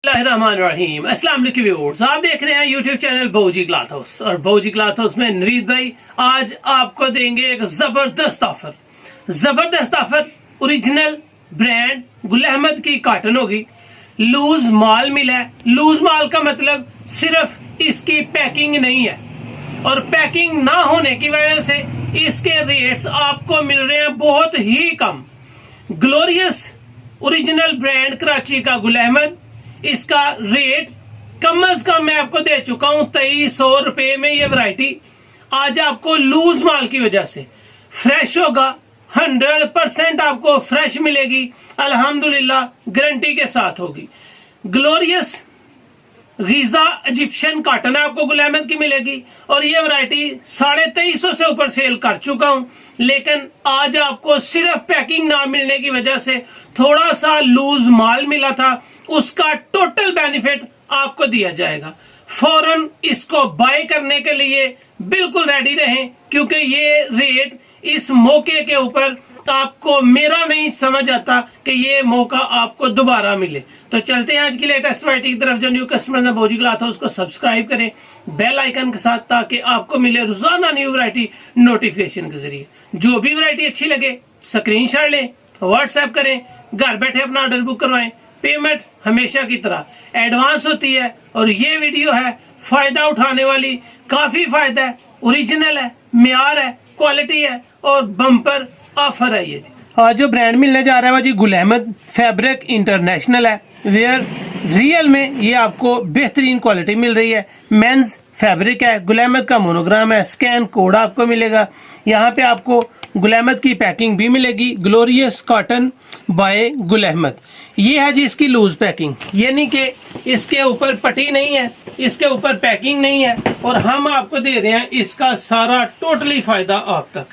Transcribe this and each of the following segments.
रहीम अस्सलाम वालेकुम व्यूअर्स, आप देख रहे हैं यूट्यूब चैनल भौजी क्लॉथ हाउस। और भौजी क्लॉथ हाउस में नवीद भाई आज आपको देंगे एक जबरदस्त offer. Original brand Gul Ahmed की कॉटन होगी। लूज माल मिला है। लूज माल का मतलब सिर्फ इसकी पैकिंग नहीं है, और पैकिंग ना होने की वजह से इसके रेट्स आपको मिल रहे हैं बहुत ही कम। ग्लोरियस ओरिजिनल ब्रांड कराची का गुल अहमद, इसका रेट कम अज कम मैं आपको दे चुका हूं 2300 रुपए में। ये वैरायटी आज आपको लूज माल की वजह से फ्रेश होगा। 100% आपको फ्रेश मिलेगी, अल्हम्दुलिल्लाह गारंटी के साथ होगी। ग्लोरियस गीजा इजिप्शियन कॉटन आपको गुल अहमद की मिलेगी, और ये वैरायटी 2350 से ऊपर सेल कर चुका हूं, लेकिन आज आपको सिर्फ पैकिंग ना मिलने की वजह से थोड़ा सा लूज माल मिला था, उसका टोटल बेनिफिट आपको दिया जाएगा। फौरन इसको बाय करने के लिए बिल्कुल रेडी रहें, क्योंकि ये रेट इस मौके के ऊपर आपको मेरा नहीं समझ आता कि ये मौका आपको दोबारा मिले। तो चलते हैं आज की लेटेस्ट वैरायटी की तरफ। जो न्यू कस्टमर ने भौजी क्लॉथ हाउस को सब्सक्राइब करें बेल आइकन के साथ, ताकि आपको मिले रोजाना न्यू वैरायटी नोटिफिकेशन के जरिए। जो भी वैरायटी अच्छी लगे स्क्रीनशॉट लें, व्हाट्सएप करें, घर बैठे अपना ऑर्डर बुक करवाएं। पेमेंट हमेशा की तरह एडवांस होती है, और ये वीडियो है फायदा उठाने वाली। काफी फायदा है, ओरिजिनल है, म्यार है, क्वालिटी है, और बम्पर ऑफर है। ये आज जो ब्रांड मिलने जा रहा है वो जी गुल अहमद फैब्रिक इंटरनेशनल है। वेयर रियल में ये आपको बेहतरीन क्वालिटी मिल रही है। मेंस फैब्रिक है, गुल अहमद का मोनोग्राम है, स्कैन कोड आपको मिलेगा। यहाँ पे आपको गुल अहमद की पैकिंग भी मिलेगी, glorious cotton bye Gul Ahmed. ये है जी इसकी लूज पैकिंग, यानी कि इसके ऊपर पट्टी नहीं है, इसके ऊपर पैकिंग नहीं है, और हम आपको दे रहे हैं इसका सारा टोटली फायदा आप तक।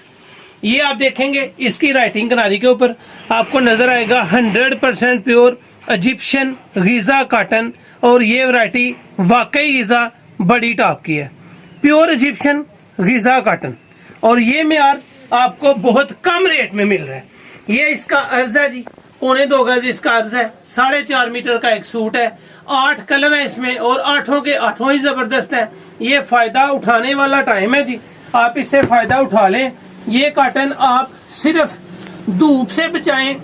ये आप देखेंगे इसकी राइटिंग किनारी के ऊपर आपको नजर आएगा 100% प्योर इजिप्शियन गीजा कॉटन, और ये वैरायटी वाकई गीजा बड़ी टॉप की है। प्योर इजिप्शियन गीजा कॉटन, और ये म्यार आपको बहुत कम रेट में मिल रहा है। ये इसका अर्ज है जी 2.25 गज इसका अर्ज है। 4.5 मीटर का एक सूट है। 8 कलर है इसमें, और 8 के 8 ही जबरदस्त है। ये फायदा उठाने वाला टाइम है जी, आप इससे फायदा उठा लें। ये कॉटन आप सिर्फ धूप से बचाएं,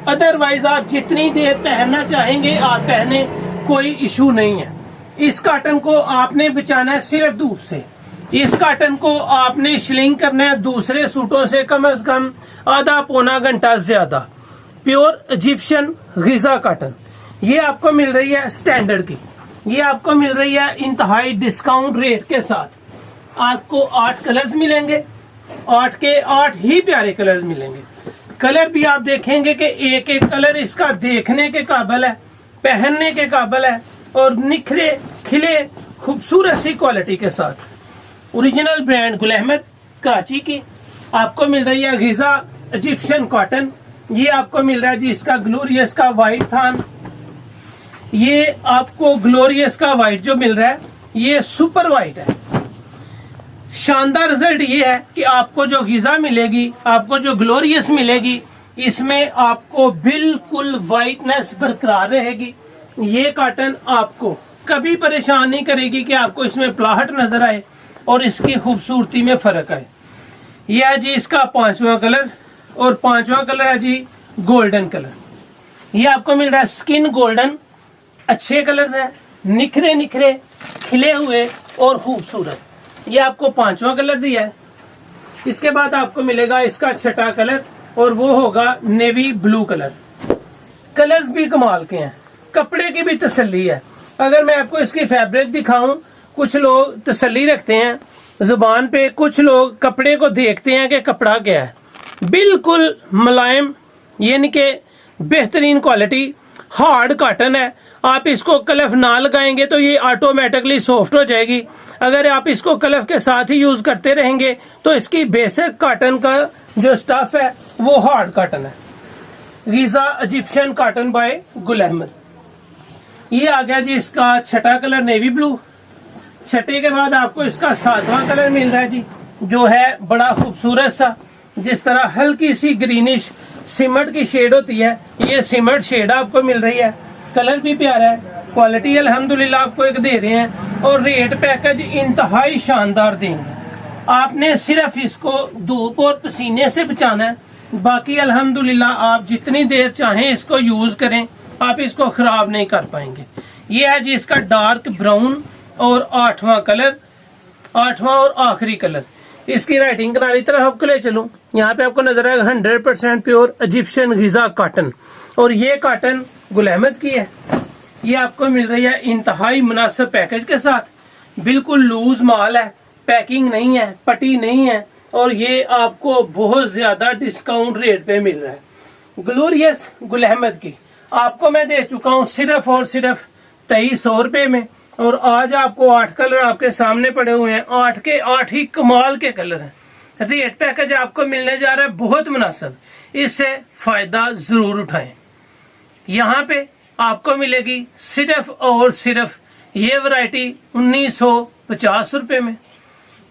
अदरवाइज आप जितनी देर पहनना चाहेंगे आप पहने, कोई इशू नहीं है। इस कॉटन को आपने बचाना है सिर्फ धूप से। इस कॉटन को आपने श्लिंग करना है दूसरे सूटों से कम से कम आधा पौना घंटा ज्यादा। प्योर इजिप्शियन गीजा कॉटन ये आपको मिल रही है स्टैंडर्ड की, ये आपको मिल रही है इंतहाई डिस्काउंट रेट के साथ। आपको 8 कलर्स मिलेंगे, 8 के 8 ही प्यारे कलर्स मिलेंगे। कलर भी आप देखेंगे कि एक एक कलर इसका देखने के काबिल है, पहनने के काबिल है, और निखरे खिले खूबसूरत सी क्वालिटी के साथ। ओरिजिनल ब्रांड गुल अहमद कराची की आपको मिल रही है गीजा इजिप्शियन कॉटन। ये आपको मिल रहा है जी इसका ग्लोरियस का व्हाइट थान। ये आपको ग्लोरियस का व्हाइट जो मिल रहा है ये सुपर व्हाइट है। शानदार रिजल्ट ये है कि आपको जो गीजा मिलेगी, आपको जो ग्लोरियस मिलेगी, इसमें आपको बिल्कुल व्हाइटनेस बरकरार रहेगी। ये कॉटन आपको कभी परेशान नहीं करेगी कि आपको इसमें प्लाहट नजर आए और इसकी खूबसूरती में फर्क आए। यह है जी इसका 5वां कलर, और 5वां कलर है जी गोल्डन कलर। ये आपको मिल रहा है स्किन गोल्डन। अच्छे कलर्स है, निखरे निखरे खिले हुए और खूबसूरत। ये आपको 5वां कलर दिया है। इसके बाद आपको मिलेगा इसका 6ठा कलर, और वो होगा नेवी ब्लू कलर। कलर्स भी कमाल के हैं, कपड़े की भी तसल्ली है। अगर मैं आपको इसकी फैब्रिक दिखाऊं, कुछ लोग तसल्ली रखते हैं जुबान पे, कुछ लोग कपड़े को देखते हैं कि कपड़ा क्या है। बिल्कुल मुलायम, यानी कि बेहतरीन क्वालिटी, हार्ड कॉटन है। आप इसको कलफ ना लगाएंगे तो ये ऑटोमेटिकली सॉफ्ट हो जाएगी। अगर आप इसको कलफ के साथ ही यूज करते रहेंगे तो इसकी बेसिक कॉटन का जो स्टफ है वो हार्ड कॉटन है। Giza Egyptian cotton bye Gul Ahmed. ये आ गया जी इसका 6ठा कलर नेवी ब्लू। 6ठे के बाद आपको इसका 7वां कलर मिल रहा है जी, जो है बड़ा खूबसूरत सा, जिस तरह हल्की सी ग्रीनिश सिमट की शेड होती है, ये सिमट शेड आपको मिल रही है। कलर भी प्यारा है, क्वालिटी अल्हम्दुलिल्लाह आपको एक दे रहे हैं और रेट पैकेज इंतहाई शानदार देंगे। आपने सिर्फ इसको धूप और पसीने से बचाना है, बाकी अल्हम्दुलिल्लाह आप जितनी देर चाहें इसको यूज करें, आप इसको खराब नहीं कर पाएंगे। ये है जी इसका डार्क ब्राउन और 8वां कलर, 8वां और आखिरी कलर। इसकी राइटिंग किनारी तरफ आपको ले चलूं, यहाँ पे आपको नजर आएगा 100% प्योर इजिप्शियन गिजा कॉटन, और ये कॉटन गुल अहमद की है। ये आपको मिल रही है इंतहाई मुनासिब पैकेज के साथ, बिल्कुल लूज माल है, पैकिंग नहीं है, पटी नहीं है, और ये आपको बहुत ज्यादा डिस्काउंट रेट पे मिल रहा है। ग्लोरियस गुल अहमद की आपको मैं दे चुका हूँ सिर्फ और सिर्फ 2300 रुपए में, और आज आपको 8 कलर आपके सामने पड़े हुए हैं, 8 के 8 ही कमाल के कलर हैं। रेट पैकेज आपको मिलने जा रहा है बहुत मुनासिब, इससे फायदा जरूर उठाएं। यहाँ पे आपको मिलेगी सिर्फ और सिर्फ ये वैरायटी 1950 रुपए में,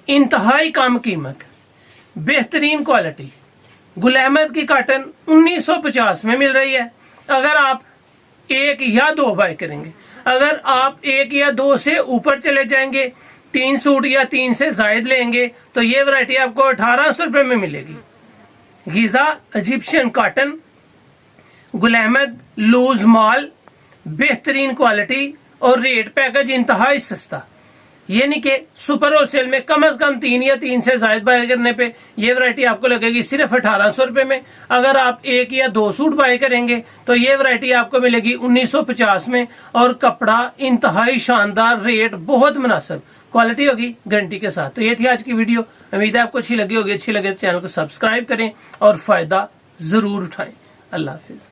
इंतहाई कम कीमत, बेहतरीन क्वालिटी। गुल अहमद की कॉटन 1950 में मिल रही है। अगर आप 1 या 2 बाय करेंगे, अगर आप 1 या 2 से ऊपर चले जाएंगे, 3 सूट या 3 से जायद लेंगे, तो ये वैरायटी आपको 1800 रुपए में मिलेगी। गिजा Egyptian cotton, Gul Ahmed loose माल, बेहतरीन क्वालिटी और रेट पैकेज इंतहाई सस्ता। ये नहीं कि सुपर होलसेल में कम से कम 3 या 3 से जायद बाय करने पे ये वैरायटी आपको लगेगी सिर्फ 1800 रुपए में। अगर आप 1 या 2 सूट बाय करेंगे तो ये वैरायटी आपको मिलेगी 1950 में, और कपड़ा इंतहाई शानदार, रेट बहुत मुनासिब, क्वालिटी होगी गारंटी के साथ। तो ये थी आज की वीडियो, उम्मीद है आपको अच्छी लगी होगी। अच्छी लगे तो चैनल को सब्सक्राइब करें और फायदा जरूर उठाएं। अल्लाह हाफिज।